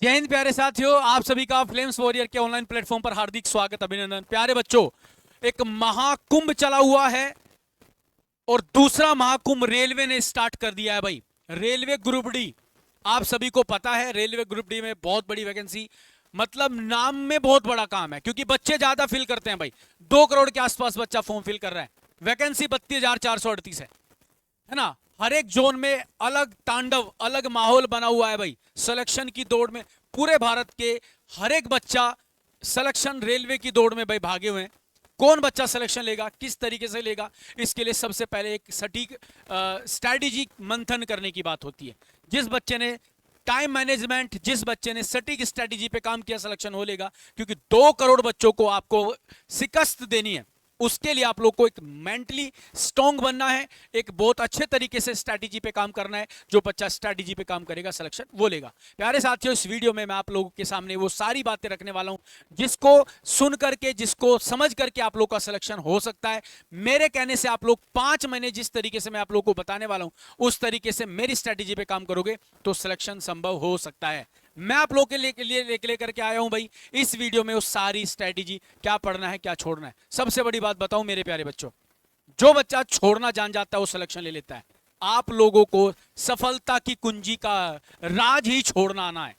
जय हिंद प्यारे साथियों, आप सभी का फ्लेम्स वॉरियर के ऑनलाइन प्लेटफॉर्म पर हार्दिक स्वागत, अभिनंदन। प्यारे बच्चों, एक महाकुंभ चला हुआ है और दूसरा महाकुंभ रेलवे ने स्टार्ट कर दिया है भाई। रेलवे ग्रुप डी, आप सभी को पता है रेलवे ग्रुप डी में बहुत बड़ी वैकेंसी, मतलब नाम में बहुत बड़ा काम है क्योंकि बच्चे ज्यादा फिल करते हैं भाई। 2 करोड़ के आसपास बच्चा फॉर्म फिल कर रहा है। वैकेंसी 32,438 है ना। हर एक जोन में अलग तांडव, अलग माहौल बना हुआ है भाई। सिलेक्शन की दौड़ में पूरे भारत के हर एक बच्चा सिलेक्शन रेलवे की दौड़ में भाई भागे हुए हैं। कौन बच्चा सिलेक्शन लेगा, किस तरीके से लेगा, इसके लिए सबसे पहले एक सटीक स्ट्रैटेजी मंथन करने की बात होती है। जिस बच्चे ने टाइम मैनेजमेंट, जिस बच्चे ने सटीक स्ट्रैटेजी पे काम किया, सिलेक्शन हो लेगा। क्योंकि 2 करोड़ बच्चों को आपको शिकस्त देनी है, उसके लिए आप लोग को एक मेंटली स्ट्रांग बनना है, एक बहुत अच्छे तरीके से स्ट्रैटेजी पे काम करना है। जो बच्चा स्ट्रैटेजी पे काम करेगा, सिलेक्शन वो लेगा। प्यारे साथियों, इस वीडियो में मैं आप लोगों के सामने वो सारी बातें रखने वाला हूं जिसको सुन करके, जिसको समझ करके आप लोग का सिलेक्शन हो सकता है। मेरे कहने से आप लोग 5 महीने जिस तरीके से मैं आप लोग को बताने वाला हूं, उस तरीके से मेरी स्ट्रैटेजी पे काम करोगे तो सिलेक्शन संभव हो सकता है। मैं आप लोग के लिए लेकर के आया हूं भाई इस वीडियो में वो सारी स्ट्रैटेजी, क्या पढ़ना है, क्या छोड़ना है। सबसे बड़ी बात बताऊं मेरे प्यारे बच्चों, जो बच्चा छोड़ना जान जाता है वो सिलेक्शन ले लेता है। आप लोगों को सफलता की कुंजी का राज ही छोड़ना आना है।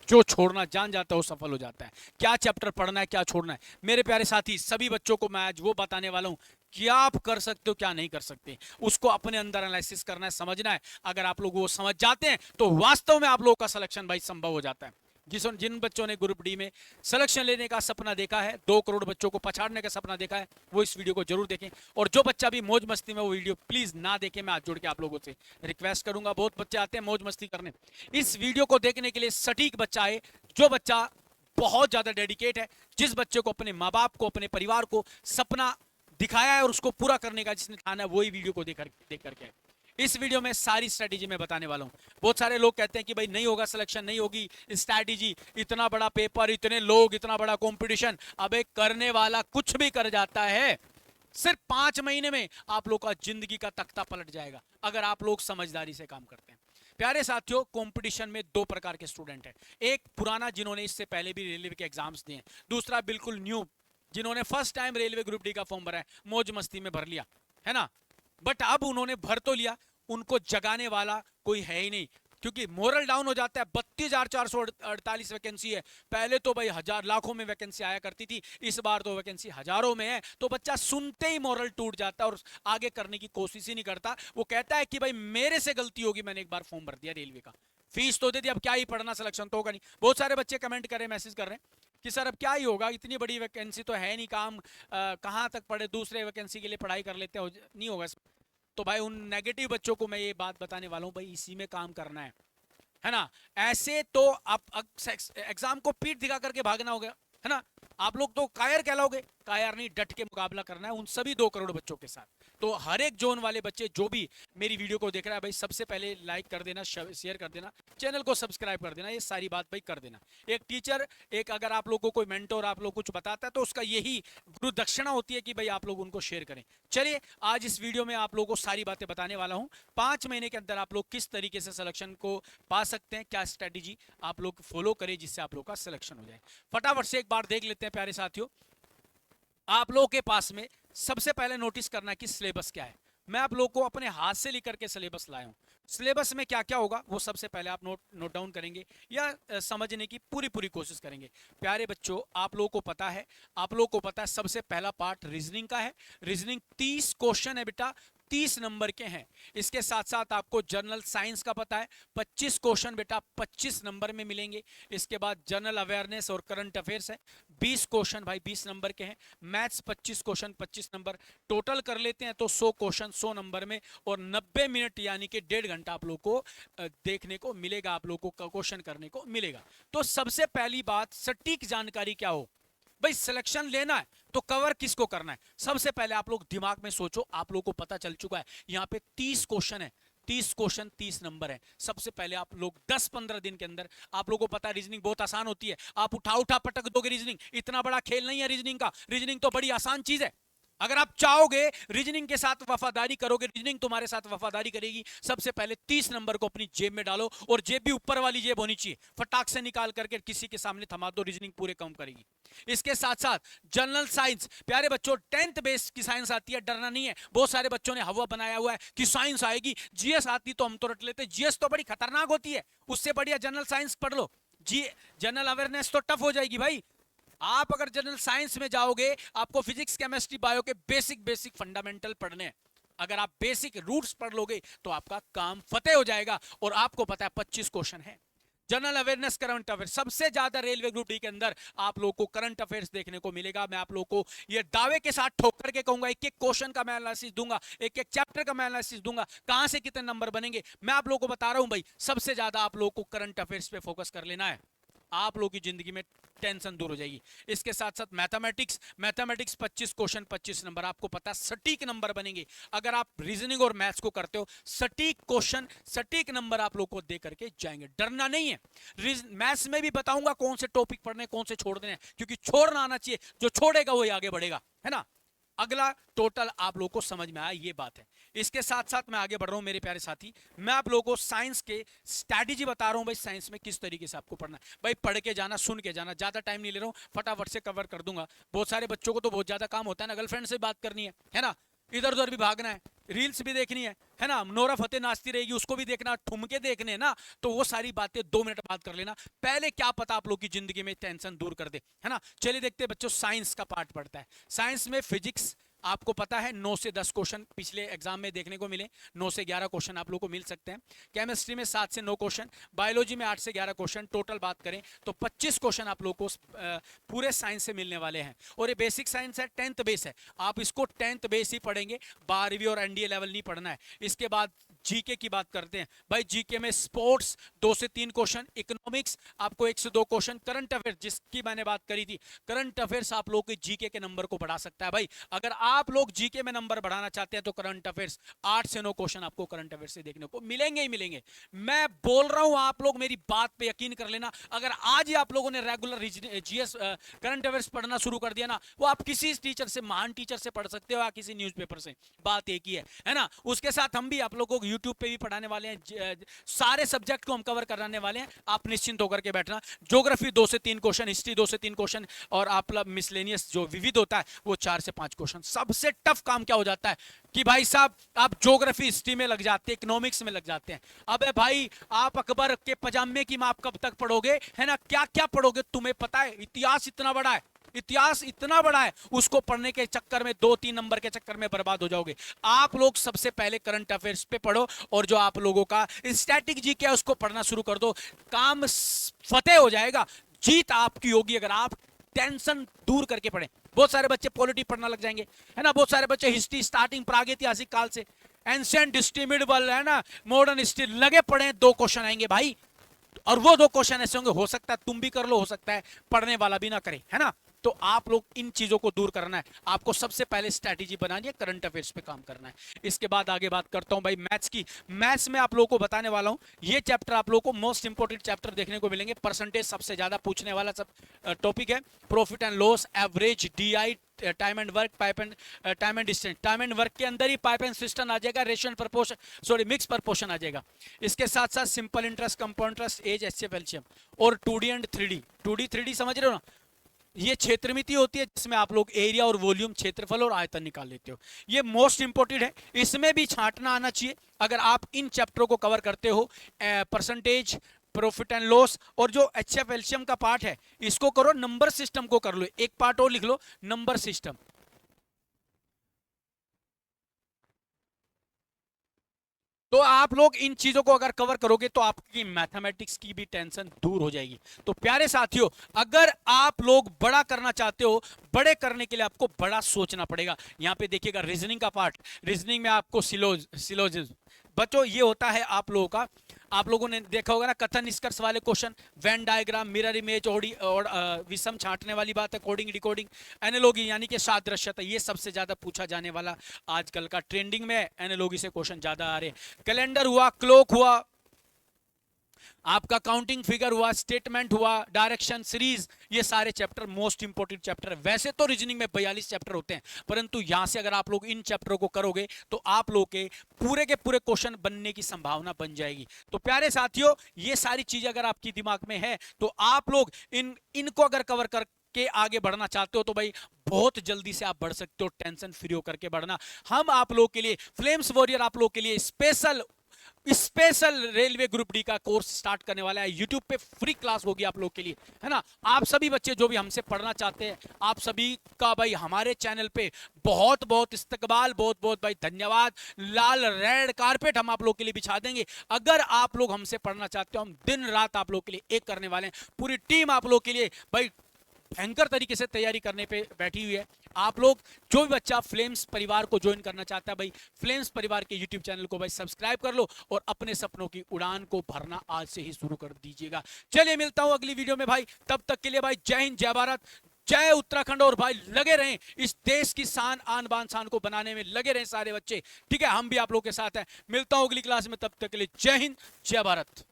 जो छोड़ना जान जाता है वो सफल हो जाता है। क्या चैप्टर पढ़ना है, क्या छोड़ना है, मेरे प्यारे साथी सभी बच्चों को मैं आज वो बताने वाला हूं। क्या आप कर सकते हो, क्या नहीं कर सकते, उसको अपने अंदर एनालिसिस करना है, समझना है। अगर आप लोग वो समझ जाते हैं तो वास्तव में आप लोगों का सिलेक्शन भाई संभव हो जाता है। जिन बच्चों ने ग्रुप डी में सिलेक्शन लेने का सपना देखा है, 2 करोड़ बच्चों को पछाड़ने का सपना देखा है, वो इस वीडियो को जरूर देखें। और जो बच्चा भी मौज मस्ती में वो वीडियो प्लीज ना देखे, मैं हाथ जोड़ के आप लोगों से रिक्वेस्ट करूंगा। बहुत बच्चे आते हैं मौज मस्ती करने, इस वीडियो को देखने के लिए सटीक बच्चा आए, जो बच्चा बहुत ज्यादा डेडिकेट है, जिस बच्चे को अपने माँ बाप को, अपने परिवार को सपना दिखाया है और उसको पूरा करने का जिसने ठाना है, वही वीडियो को देख करके इस वीडियो में सारी स्ट्रेटेजी मैं बताने वाला हूं। बहुत सारे लोग कहते हैं कि भाई नहीं होगा सिलेक्शन, नहीं होगी स्ट्रेटेजी, इतना बड़ा पेपर, इतने लोग, इतना बड़ा कंपटीशन। अबे करने वाला कुछ भी कर जाता है। सिर्फ 5 महीने में आप लोग का जिंदगी का तख्ता पलट जाएगा अगर आप लोग समझदारी से काम करते हैं। प्यारे साथियों, कंपटीशन में 2 प्रकार के स्टूडेंट हैं। एक पुराना, जिन्होंने इससे पहले भी रेलवे के एग्जाम्स दिए। दूसरा बिल्कुल न्यू, जिन्होंने first time railway group D का फॉर्म भरा है, मौज मस्ती में भर लिया है ना। बट अब उन्होंने भर तो लिया, उनको जगाने वाला कोई है ही नहीं, क्योंकि मोरल डाउन हो जाता है। 32,448 वैकेंसी है। पहले तो भाई हजार लाखों में वैकेंसी आया करती थी, इस बार तो वैकेंसी हजारों में है। तो बच्चा सुनते ही मोरल टूट जाता है और आगे करने की कोशिश ही नहीं करता। वो कहता है कि भाई मेरे से गलती होगी, मैंने एक बार फॉर्म भर दिया रेलवे का, फीस तो दे दी, अब क्या ही पढ़ना, सिलेक्शन तो होगा नहीं। बहुत सारे बच्चे कमेंट करें, मैसेज कर रहे हैं कि सर अब क्या ही होगा, इतनी बड़ी वैकेंसी तो है नहीं, काम कहाँ तक पढ़े, दूसरे वैकेंसी के लिए पढ़ाई कर लेते हो, नहीं होगा। तो भाई उन नेगेटिव बच्चों को मैं ये बात बताने वाला हूं, भाई इसी में काम करना है ना। ऐसे तो आप एग्जाम को पीठ दिखा करके भागना होगा, है ना। आप लोग तो कायर कहलाओगे, कायर नहीं, डट के मुकाबला करना है उन सभी 2 करोड़ बच्चों के साथ। तो हर एक जोन वाले बच्चे जो भी मेरी वीडियो को देख रहा है भाई, सबसे पहले लाइक कर देना, शेयर कर देना, चैनल को सब्सक्राइब कर देना, ये सारी बात भाई कर देना। एक टीचर, एक अगर आप लोग को कोई मेंटोर आप लोग कुछ बताता है तो उसका यही गुरु दक्षिणा होती है कि भाई आप लोग उनको शेयर करें। चलिए, आज इस वीडियो में आप लोगों को सारी बातें बताने वाला हूं। 5 महीने के अंदर आप लोग किस तरीके से सिलेक्शन को पा सकते हैं, क्या स्ट्रेटेजी आप लोग फॉलो करें जिससे आप लोग का सिलेक्शन हो जाए। फटाफट से एक बार देख लेते हैं प्यारे साथियों। आप लोगों के पास में सबसे पहले नोटिस करना है कि सिलेबस क्या है। मैं आप लोगों को अपने हाथ से लेकर के सिलेबस लाया हूं। सिलेबस में क्या क्या होगा वो सबसे पहले आप नोट डाउन करेंगे या समझने की पूरी पूरी कोशिश करेंगे। प्यारे बच्चों, आप लोगों को पता है, सबसे पहला पार्ट रीजनिंग का है। रीजनिंग 30 क्वेश्चन है बेटा, 30 नंबर के हैं। इसके साथ साथ आपको जनरल साइंस का पता है, 25 क्वेश्चन बेटा 25 नंबर में मिलेंगे। इसके बाद जनरल अवेयरनेस और करंट अफेयर्स है, 20 क्वेश्चन भाई 20 नंबर के हैं। मैथ्स 25 क्वेश्चन 25 नंबर, टोटल कर लेते हैं तो 100 क्वेश्चन 100 नंबर में, और 90 मिनट यानी कि 1.5 घंटा आप लोग को देखने को मिलेगा, आप लोग को क्वेश्चन करने को मिलेगा। तो सबसे पहली बात, सटीक जानकारी क्या हो भाई। सिलेक्शन लेना है तो कवर किसको करना है, सबसे पहले आप लोग दिमाग में सोचो। आप लोग को पता चल चुका है यहां पे 30 क्वेश्चन है, 30 क्वेश्चन 30 नंबर है। सबसे पहले आप लोग 10-15 दिन के अंदर, आप लोगों को पता है रीजनिंग बहुत आसान होती है, आप उठा उठा पटक दोगे रीजनिंग, इतना बड़ा खेल नहीं है रीजनिंग का। रीजनिंग तो बड़ी आसान चीज है। अगर आप चाहोगे रीजनिंग के साथ वफादारी करोगे, रीजनिंग तुम्हारे साथ वफादारी करेगी, सबसे पहले 30 नंबर को अपनी जेब में डालो, और जेब भी ऊपर वाली जेब होनी चाहिए, फटाक से निकाल करके किसी के सामने थमा दो, रीजनिंग पूरे कम करेगी। इसके साथ साथ जनरल साइंस, प्यारे बच्चों 10th बेस की साइंस आती है, डरना नहीं है। बहुत सारे बच्चों ने हवा बनाया हुआ है कि साइंस आएगी, जीएस आती तो हम तो रट लेते, जीएस तो बड़ी खतरनाक होती है, उससे बढ़िया जनरल साइंस पढ़ लो जी। जनरल अवेयरनेस तो टफ हो जाएगी भाई। आप अगर जनरल साइंस में जाओगे, आपको फिजिक्स केमिस्ट्री बायो के बेसिक बेसिक फंडामेंटल पढ़ने हैं। अगर आप बेसिक रूट्स पढ़ लोगे तो आपका काम फतेह हो जाएगा। और आपको पता है 25 क्वेश्चन है जनरल अवेयरनेस, करंट अफेयर। सबसे ज्यादा रेलवे ग्रुप डी के अंदर आप लोगों को करंट अफेयर्स देखने को मिलेगा। मैं आप लोगों को ये दावे के साथ ठोक करके कहूंगा, एक एक क्वेश्चन का मैं एनालिसिस दूंगा, एक एक चैप्टर का मैं एनालिसिस दूंगा, कहां से कितने नंबर बनेंगे मैं आप लोगों को बता रहा हूं भाई। सबसे ज्यादा आप लोगों को करंट अफेयर्स पे फोकस कर लेना है, आप लोगों की जिंदगी में टेंशन दूर हो जाएगी। इसके साथ साथ मैथमेटिक्स, 25 क्वेश्चन 25 नंबर, आपको पता है सटीक नंबर बनेंगे। अगर आप रीजनिंग और मैथ्स को करते हो, सटीक क्वेश्चन सटीक नंबर आप लोग को दे करके जाएंगे, डरना नहीं है। मैथ्स में भी बताऊंगा कौन से टॉपिक पढ़ने कौन से छोड़ने हैं, क्योंकि छोड़ना आना चाहिए, जो छोड़ेगा वही आगे बढ़ेगा, है ना। अगला टोटल आप लोगों को समझ में आया, ये बात है। इसके साथ साथ मैं आगे बढ़ रहा हूं मेरे प्यारे साथी, मैं आप लोगों को साइंस के स्ट्रैटेजी बता रहा हूं भाई, साइंस में किस तरीके से आपको पढ़ना है भाई। पढ़ के जाना, सुन के जाना, ज्यादा टाइम नहीं ले रहा हूं, फटाफट से कवर कर दूंगा। बहुत सारे बच्चों को तो बहुत ज्यादा काम होता है ना, गर्लफ्रेंड से बात करनी है ना, इधर उधर भी भागना है, रील्स भी देखनी है ना, नोरा फतेह नाचती रहेगी उसको भी देखना, ठुमके देखने ना, तो वो सारी बातें 2 मिनट बाद कर लेना। पहले क्या पता आप लोग की जिंदगी में टेंशन दूर कर दे, है ना। चलिए देखते हैं बच्चों, साइंस का पार्ट पढ़ता है। साइंस में फिजिक्स आपको पता है 9 से 10 क्वेश्चन पिछले एग्जाम में देखने को मिले, 9 से 11 क्वेश्चन आप लोगों को मिल सकते हैं। केमिस्ट्री में 7 से 9 क्वेश्चन, बायोलॉजी में 8 से 11 क्वेश्चन, टोटल बात करें तो 25 क्वेश्चन आप लोगों को पूरे साइंस से मिलने वाले हैं। और ये बेसिक साइंस है, 10th बेस है, आप इसको 10th बेस ही पढ़ेंगे, 12वीं और एनडीए लेवल नहीं पढ़ना है। इसके बाद जीके की बात करते हैं भाई, जीके में स्पोर्ट्स 2 से 3 क्वेश्चन, इकोनॉमिक्स आपको 1 से 2 क्वेश्चन, करंट अफेयर जिसकी मैंने बात करी थी, करंट अफेयर्स आप लोगों के जीके के नंबर को बढ़ा सकता है भाई। अगर आप लोग जीके में नंबर बढ़ाना चाहते हैं तो करंट अफेयर्स 8 से 9 क्वेश्चन आपको करंट अफेयर से देखने को मिलेंगे ही मिलेंगे। मैं बोल रहा हूं, आप लोग मेरी बात पे यकीन कर लेना। अगर आज ही आप लोगों ने रेगुलर जीएस करंट अफेयर्स पढ़ना शुरू कर दिया ना, वो आप किसी टीचर से, महान टीचर से पढ़ सकते हो या किसी न्यूज़पेपर से, बात एक ही है ना। उसके साथ हम भी आप लोगों को यूट्यूब पे भी पढ़ाने वाले हैं, सारे सब्जेक्ट को हम कवर कराने वाले हैं, आप निश्चिंत होकर के बैठना। ज्योग्राफी 2 से 3 क्वेश्चन, हिस्ट्री 2 से 3 क्वेश्चन, और आप मिसलेनियस जो विविध होता है वो 4 से 5 क्वेश्चन। सबसे टफ काम क्या हो जाता है कि भाई साहब आप ज्योग्राफी हिस्ट्री में लग जाते हैं, इकोनॉमिक्स में लग जाते हैं। अबे भाई आप अकबर के पजामे की माप कब तक पढ़ोगे, है ना, क्या क्या पढ़ोगे, तुम्हें पता है इतिहास इतना बड़ा है, इतिहास इतना बड़ा है, उसको पढ़ने के चक्कर में 2-3 नंबर के चक्कर में बर्बाद हो जाओगे। आप लोग सबसे पहले करंट अफेयर्स पे पढ़ो, और जो आप लोगों का स्टैटिक जी क्या उसको पढ़ना शुरू कर दो, काम फतेह हो जाएगा, जीत आपकी होगी अगर आप टेंशन दूर करके पढ़ें। बहुत सारे बच्चे पॉलिटी पढ़ना लग जाएंगे, है ना, बहुत सारे बच्चे हिस्ट्री स्टार्टिंग प्रागैतिहासिक काल से, एंशिएंट हिस्ट्री, मिडिवल, है ना, मॉडर्न हिस्ट्री लगे पढ़े, 2 क्वेश्चन आएंगे भाई, और वो 2 क्वेश्चन ऐसे होंगे, हो सकता है तुम भी कर लो, हो सकता है पढ़ने वाला भी ना करे, है ना। तो आप लोग इन चीजों को दूर करना है, आपको सबसे पहले स्ट्रैटेजी बनानी है, करंट अफेयर्स पे काम करना है। इसके बाद आगे बात करता हूं भाई मैथ्स की। मैथ्स में आप लोगों को बताने वाला हूं, ये चैप्टर आप लोगों को मोस्ट इंपोर्टेंट चैप्टर देखने को मिलेंगे, परसेंटेज सबसे ज्यादा पूछने वाला सब टॉपिक है। Profit and loss, average, DI, time and work, pipe and time and distance, time and work के अंदर ही पाइप एंड सिस्टम आ जाएगा, ratio and proportion, sorry mix proportion आ जाएगा। इसके साथ साथ simple interest, compound interest, age, HCF, LCM, और 2D and 3D। 2D 3D समझ रहे हो ना, ये क्षेत्रमिति होती है जिसमें आप लोग एरिया और वॉल्यूम, क्षेत्रफल और आयतन निकाल लेते हो, ये मोस्ट इंपोर्टेंट है, इसमें भी छांटना आना चाहिए। अगर आप इन चैप्टरों को कवर करते हो, परसेंटेज, प्रॉफिट एंड लॉस, और जो एचसीएफ एलसीएम का पार्ट है इसको करो, नंबर सिस्टम को कर लो, एक पार्ट और लिख लो, नंबर सिस्टम। तो आप लोग इन चीजों को अगर कवर करोगे तो आपकी मैथमेटिक्स की भी टेंशन दूर हो जाएगी। तो प्यारे साथियों, अगर आप लोग बड़ा करना चाहते हो, बड़े करने के लिए आपको बड़ा सोचना पड़ेगा। यहां पे देखिएगा रीजनिंग का पार्ट, रीजनिंग में आपको सिलोजिज्म, बच्चों ये होता है आप लोगों का, आप लोगों ने देखा होगा ना कथन निष्कर्ष वाले question, Venn diagram, mirror image, और विषम छांटने वाली बात है, कोडिंग, डिकोडिंग, एनालॉजी यानी कि सादृश्यता, ये सबसे ज्यादा पूछा जाने वाला आजकल का ट्रेंडिंग में, एनालॉजी से क्वेश्चन ज्यादा आ रहे हैं। कैलेंडर हुआ, क्लॉक हुआ, आपका काउंटिंग फिगर हुआ, स्टेटमेंट हुआ, डायरेक्शन सीरीज, ये सारे चैप्टर मोस्ट इंपोर्टेंट चैप्टर है। वैसे तो रीजनिंग में 42 चैप्टर होते हैं, परंतु यहां से अगर आप लोग इन चैप्टरों को करोगे तो आप लोग के पूरे क्वेश्चन बनने की संभावना बन जाएगी। तो प्यारे साथियों, ये सारी चीजें अगर आपकी दिमाग में है तो आप लोग इनको अगर कवर कर के आगे बढ़ना चाहते हो तो भाई बहुत जल्दी से आप बढ़ सकते हो, टेंशन फ्री होकर के बढ़ना। हम आप लोग के लिए फ्लेम्स वॉरियर आप लोग के लिए स्पेशल रेलवे ग्रुप डी का कोर्स स्टार्ट करने वाला है। यूट्यूब पे फ्री क्लास होगी आप लोग के लिए, है ना। आप सभी बच्चे जो भी हमसे पढ़ना चाहते हैं, आप सभी का भाई हमारे चैनल पे बहुत बहुत इस्तकबाल, बहुत बहुत भाई धन्यवाद। लाल रेड कारपेट हम आप लोग के लिए बिछा देंगे। अगर आप लोग हमसे पढ़ना चाहते हो, हम दिन रात आप लोग के लिए एक करने वाले हैं। पूरी टीम आप लोग के लिए भाई भयंकर तरीके से तैयारी करने पे बैठी हुई है। आप लोग जो भी बच्चा फ्लेम्स परिवार को ज्वाइन करना चाहता है भाई, फ्लेम्स परिवार के यूट्यूब चैनल को भाई सब्सक्राइब कर लो और अपने सपनों की उड़ान को भरना आज से ही शुरू कर दीजिएगा। चलिए मिलता हूं अगली वीडियो में भाई, तब तक के लिए भाई जय हिंद, जय भारत, जय उत्तराखंड। और भाई लगे रहें इस देश की शान, आन बान शान को बनाने में लगे रहें सारे बच्चे, ठीक है। हम भी आप लोग के साथ हैं। मिलता हूं अगली क्लास में, तब तक के लिए जय हिंद, जय भारत।